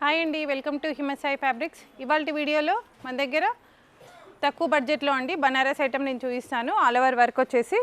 Hi అండి, welcome to Himasai fabrics. ఇవాళ వీడియోలో మన దగ్గర తక్కువ బడ్జెట్లో అండి బనారస్ ఐటమ్ నేను చూపిస్తాను. ఆల్ ఓవర్ వర్క్ వచ్చేసి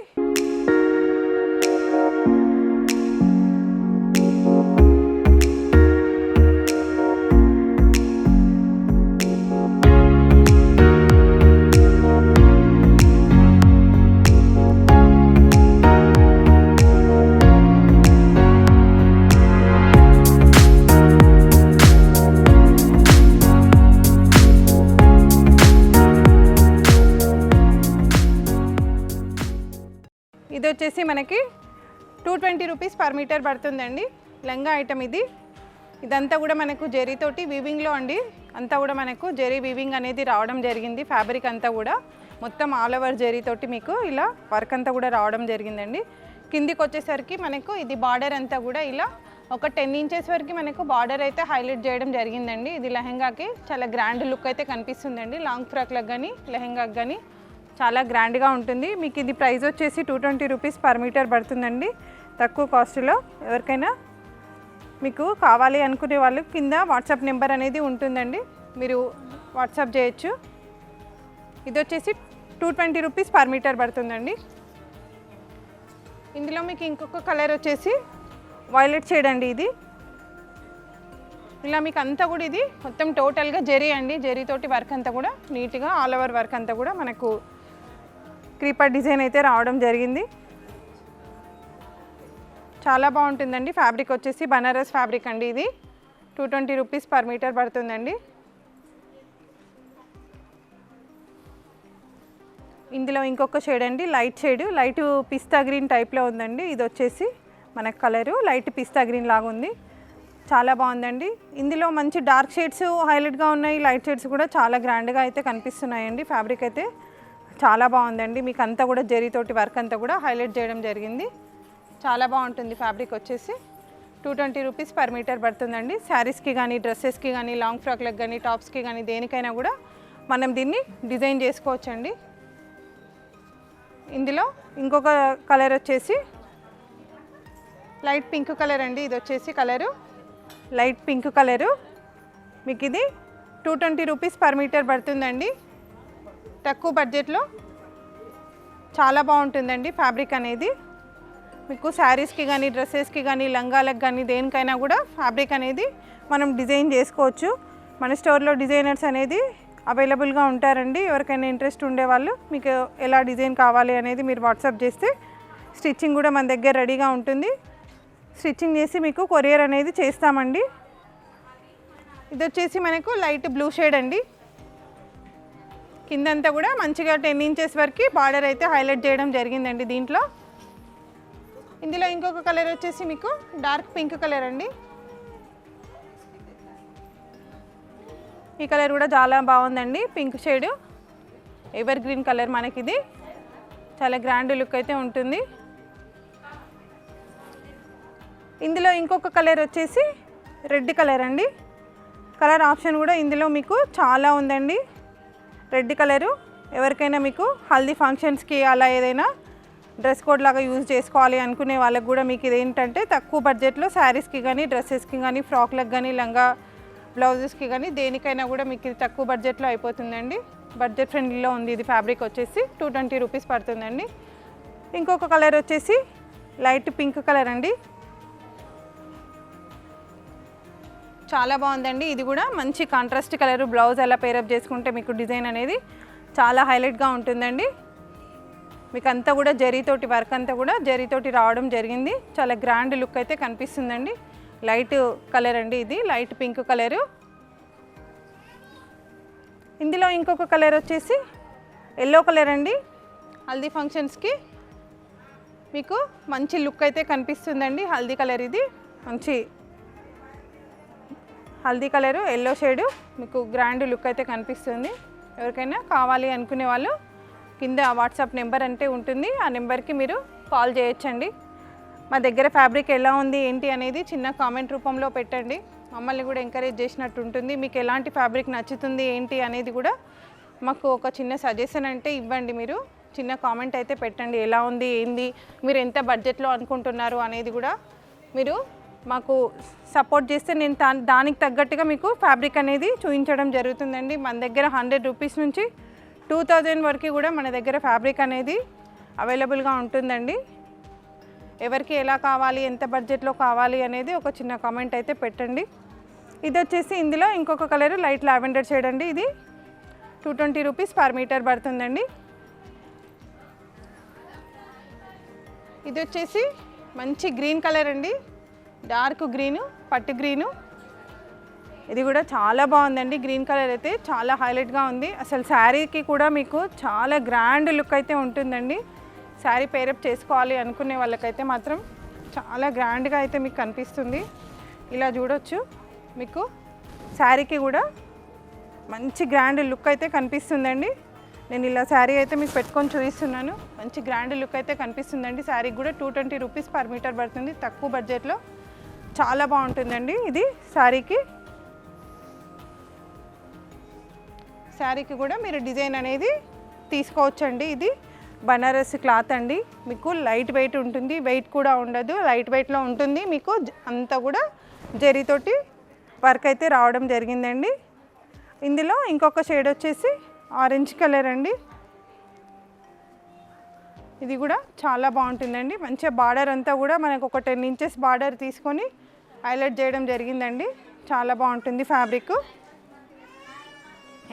ఇది వచ్చేసి మనకి 220 రూపీస్ పర్ మీటర్ పడుతుందండి. లంగా ఐటమ్ ఇది. ఇదంతా కూడా మనకు జరీతోటి వీవింగ్లో అండి. అంతా కూడా మనకు జరీ వీవింగ్ అనేది రావడం జరిగింది. ఫ్యాబ్రిక్ అంతా కూడా మొత్తం ఆల్ ఓవర్ జరీతోటి మీకు ఇలా వర్క్ అంతా కూడా రావడం జరిగిందండి. కిందికి వచ్చేసరికి మనకు ఇది బార్డర్ అంతా కూడా ఇలా ఒక 10 ఇంచెస్ వరకు మనకు బార్డర్ అయితే హైలైట్ చేయడం జరిగిందండి. ఇది లెహంగాకి చాలా గ్రాండ్ లుక్ అయితే కనిపిస్తుందండి. లాంగ్ ఫ్రాక్లకు కానీ లెహంగాకి కానీ చాలా గ్రాండ్గా ఉంటుంది. మీకు ఇది ప్రైస్ వచ్చేసి 220 రూపీస్ పర్ మీటర్ పడుతుందండి. తక్కువ కాస్ట్లో ఎవరికైనా మీకు కావాలి అనుకునే వాళ్ళు కింద వాట్సాప్ నెంబర్ అనేది ఉంటుందండి, మీరు వాట్సాప్ చేయొచ్చు. ఇది వచ్చేసి 220 రూపీస్ పర్ మీటర్ పడుతుందండి. ఇందులో మీకు ఇంకొక కలర్ వచ్చేసి వైలెట్ షేడ్ అండి. ఇది ఇలా మీకు అంతా కూడా ఇది మొత్తం టోటల్గా జరీ అండి. జరీతోటి వర్క్ అంతా కూడా నీట్గా ఆల్ ఓవర్ వర్క్ అంతా కూడా మనకు క్రీపర్ డిజైన్ అయితే రావడం జరిగింది. చాలా బాగుంటుందండి. ఫ్యాబ్రిక్ వచ్చేసి బనారస్ ఫ్యాబ్రిక్ అండి. ఇది 220 రూపీస్ పర్ మీటర్ పడుతుందండి. ఇందులో ఇంకొక షేడ్ అండి, లైట్ షేడ్, లైట్ పిస్తా గ్రీన్ టైప్లో ఉందండి. ఇది వచ్చేసి మనకు కలరు లైట్ పిస్తా గ్రీన్ లాగా ఉంది. చాలా బాగుందండి. ఇందులో మంచి డార్క్ షేడ్స్ హైలైట్గా ఉన్నాయి, లైట్ షేడ్స్ కూడా చాలా గ్రాండ్గా అయితే కనిపిస్తున్నాయండి. ఫ్యాబ్రిక్ అయితే చాలా బాగుందండి. మీకు అంతా కూడా జరీతోటి వర్క్ అంతా కూడా హైలైట్ చేయడం జరిగింది. చాలా బాగుంటుంది. ఫ్యాబ్రిక్ వచ్చేసి 220 రూపీస్ పర్ మీటర్ పడుతుందండి. శారీస్కి కానీ డ్రెస్సెస్కి కానీ లాంగ్ ఫ్రాక్లకు కానీ టాప్స్కి కానీ దేనికైనా కూడా మనం దీన్ని డిజైన్ చేసుకోవచ్చండి. ఇందులో ఇంకొక కలర్ వచ్చేసి లైట్ పింక్ కలర్ అండి. ఇది వచ్చేసి కలరు లైట్ పింక్ కలరు. మీకు ఇది 220 రూపీస్ పర్ మీటర్ పడుతుందండి. తక్కువ బడ్జెట్లో చాలా బాగుంటుందండి ఫ్యాబ్రిక్ అనేది. మీకు శారీస్కి కానీ డ్రెస్సెస్కి కానీ లంగాలకు కానీ దేనికైనా కూడా ఫ్యాబ్రిక్ అనేది మనం డిజైన్ చేసుకోవచ్చు. మన స్టోర్లో డిజైనర్స్ అనేది అవైలబుల్గా ఉంటారండి. ఎవరికైనా ఇంట్రెస్ట్ ఉండేవాళ్ళు మీకు ఎలా డిజైన్ కావాలి అనేది మీరు వాట్సాప్ చేస్తే స్టిచ్చింగ్ కూడా మన దగ్గర రెడీగా ఉంటుంది. స్టిచ్చింగ్ చేసి మీకు కొరియర్ అనేది చేస్తామండి. ఇది వచ్చేసి మనకు లైట్ బ్లూ షేడ్ అండి. కిందంతా కూడా మంచిగా 10 ఇంచెస్ వరకు బార్డర్ అయితే హైలైట్ చేయడం జరిగిందండి దీంట్లో. ఇందులో ఇంకొక కలర్ వచ్చేసి మీకు డార్క్ పింక్ కలర్ అండి. ఈ కలర్ కూడా చాలా బాగుందండి. Pink shade evergreen colour మనకిది. చాలా గ్రాండ్ లుక్ అయితే ఉంటుంది. ఇందులో ఇంకొక కలర్ వచ్చేసి రెడ్ కలర్ అండి. కలర్ ఆప్షన్ కూడా ఇందులో మీకు చాలా ఉందండి. రెడ్ కలరు ఎవరికైనా మీకు హల్దీ ఫంక్షన్స్కి అలా ఏదైనా డ్రెస్ కోడ్ లాగా యూజ్ చేసుకోవాలి అనుకునే వాళ్ళకి కూడా మీకు ఇదేంటంటే తక్కువ బడ్జెట్లో శారీస్కి కానీ డ్రెస్సెస్కి కానీ ఫ్రాక్లకు కానీ లంగా బ్లౌజెస్కి కానీ దేనికైనా కూడా మీకు ఇది తక్కువ బడ్జెట్లో అయిపోతుందండి. బడ్జెట్ ఫ్రెండ్లీలో ఉంది. ఇది ఫ్యాబ్రిక్ వచ్చేసి 220 రూపీస్ పడుతుందండి. ఇంకొక కలర్ వచ్చేసి లైట్ పింక్ కలర్ అండి. చాలా బాగుందండి. ఇది కూడా మంచి కాంట్రాస్ట్ కలర్. బ్లౌజ్ అలా పేరప్ చేసుకుంటే మీకు డిజైన్ అనేది చాలా హైలైట్గా ఉంటుందండి. మీకు అంతా కూడా జరీతోటి వర్క్ అంతా కూడా జరీతోటి రావడం జరిగింది. చాలా గ్రాండ్ లుక్ అయితే కనిపిస్తుందండి. లైట్ కలర్ అండి. ఇది లైట్ పింక్ కలరు. ఇందులో ఇంకొక కలర్ వచ్చేసి ఎల్లో కలర్ అండి. హల్దీ ఫంక్షన్స్కి మీకు మంచి లుక్ అయితే కనిపిస్తుందండి. హల్దీ కలర్ ఇది మంచి హల్దీ కలరు ఎల్లో షేడు మీకు గ్రాండ్ లుక్ అయితే కనిపిస్తుంది. ఎవరికైనా కావాలి అనుకునే వాళ్ళు కింద వాట్సాప్ నెంబర్ అంటే ఉంటుంది, ఆ నెంబర్కి మీరు కాల్ చేయొచ్చండి. మా దగ్గర ఫ్యాబ్రిక్ ఎలా ఉంది ఏంటి అనేది చిన్న కామెంట్ రూపంలో పెట్టండి. మమ్మల్ని కూడా ఎంకరేజ్ చేసినట్టు ఉంటుంది. మీకు ఎలాంటి ఫ్యాబ్రిక్ నచ్చుతుంది ఏంటి అనేది కూడా మాకు ఒక చిన్న సజెషన్ అంటే ఇవ్వండి. మీరు చిన్న కామెంట్ అయితే పెట్టండి. ఎలా ఉంది ఏంది, మీరు ఎంత బడ్జెట్లో అనుకుంటున్నారు అనేది కూడా మీరు మాకు సపోర్ట్ చేస్తే నేను దానికి తగ్గట్టుగా మీకు ఫ్యాబ్రిక్ అనేది చూపించడం జరుగుతుందండి. మన దగ్గర 100 రూపీస్ నుంచి 2000 వరకు కూడా మన దగ్గర ఫ్యాబ్రిక్ అనేది అవైలబుల్గా ఉంటుందండి. ఎవరికి ఎలా కావాలి, ఎంత బడ్జెట్లో కావాలి అనేది ఒక చిన్న కామెంట్ అయితే పెట్టండి. ఇది వచ్చేసి ఇందులో ఇంకొక కలర్ లైట్ లావెండర్ షేడ్ అండి. ఇది 220 రూపీస్ పర్ మీటర్ పడుతుందండి. ఇది వచ్చేసి మంచి గ్రీన్ కలర్ అండి, డార్క్ గ్రీను, పట్టు గ్రీను. ఇది కూడా చాలా బాగుందండి. గ్రీన్ కలర్ అయితే చాలా హైలైట్గా ఉంది. అసలు శారీకి కూడా మీకు చాలా గ్రాండ్ లుక్ అయితే ఉంటుందండి. శారీ పేరప్ చేసుకోవాలి అనుకునే వాళ్ళకైతే మాత్రం చాలా గ్రాండ్గా అయితే మీకు కనిపిస్తుంది. ఇలా చూడొచ్చు, మీకు శారీకి కూడా మంచి గ్రాండ్ లుక్ అయితే కనిపిస్తుందండి. నేను ఇలా శారీ అయితే మీకు పెట్టుకొని చూపిస్తున్నాను. మంచి గ్రాండ్ లుక్ అయితే కనిపిస్తుందండి. శారీకి కూడా 220 రూపీస్ పర్ మీటర్ పడుతుంది. తక్కువ బడ్జెట్లో చాలా బాగుంటుందండి. ఇది శారీకి కూడా మీరు డిజైన్ అనేది తీసుకోవచ్చండి. ఇది బనారస్ క్లాత్ అండి. మీకు లైట్ వెయిట్ ఉంటుంది, వెయిట్ కూడా ఉండదు, లైట్ వెయిట్లో ఉంటుంది. మీకు అంతా కూడా జరీతోటి వర్క్ అయితే రావడం జరిగిందండి. ఇందులో ఇంకొక షేడ్ వచ్చేసి ఆరెంజ్ కలర్ అండి. ఇది కూడా చాలా బాగుంటుందండి. మంచిగా బార్డర్ అంతా కూడా మనకు ఒక 10 ఇంచెస్ బార్డర్ తీసుకొని హైలైట్ చేయడం జరిగిందండి. చాలా బాగుంటుంది ఫ్యాబ్రిక్.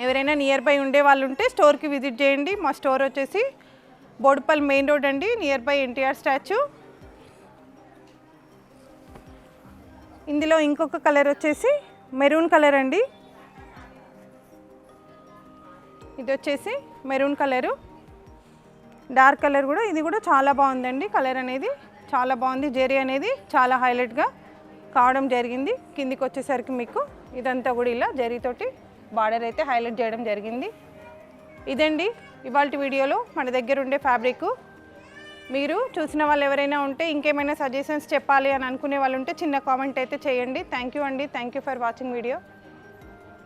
ఎవరైనా నియర్ బై ఉండే వాళ్ళు ఉంటే స్టోర్కి విజిట్ చేయండి. మా స్టోర్ వచ్చేసి బోడుపల్ మెయిన్ రోడ్ అండి, నియర్ బై ఎన్టీఆర్ స్టాచ్యూ. ఇందులో ఇంకొక కలర్ వచ్చేసి మెరూన్ కలర్ అండి. ఇది వచ్చేసి మెరూన్ కలరు, డార్క్ కలర్ కూడా. ఇది కూడా చాలా బాగుందండి. కలర్ అనేది చాలా బాగుంది. జెరీ అనేది చాలా హైలైట్గా కావడం జరిగింది. కిందికి వచ్చేసరికి మీకు ఇదంతా కూడా ఇలా జరీతోటి బార్డర్ అయితే హైలైట్ చేయడం జరిగింది. ఇదండి ఇవాల్టి వీడియోలో మన దగ్గర ఉండే ఫ్యాబ్రిక్. మీరు చూసిన వాళ్ళు ఎవరైనా ఉంటే ఇంకేమైనా సజెషన్స్ చెప్పాలి అని అనుకునే వాళ్ళు ఉంటే చిన్న కామెంట్ అయితే చేయండి. థ్యాంక్ యూ అండి. Thank you for watching video.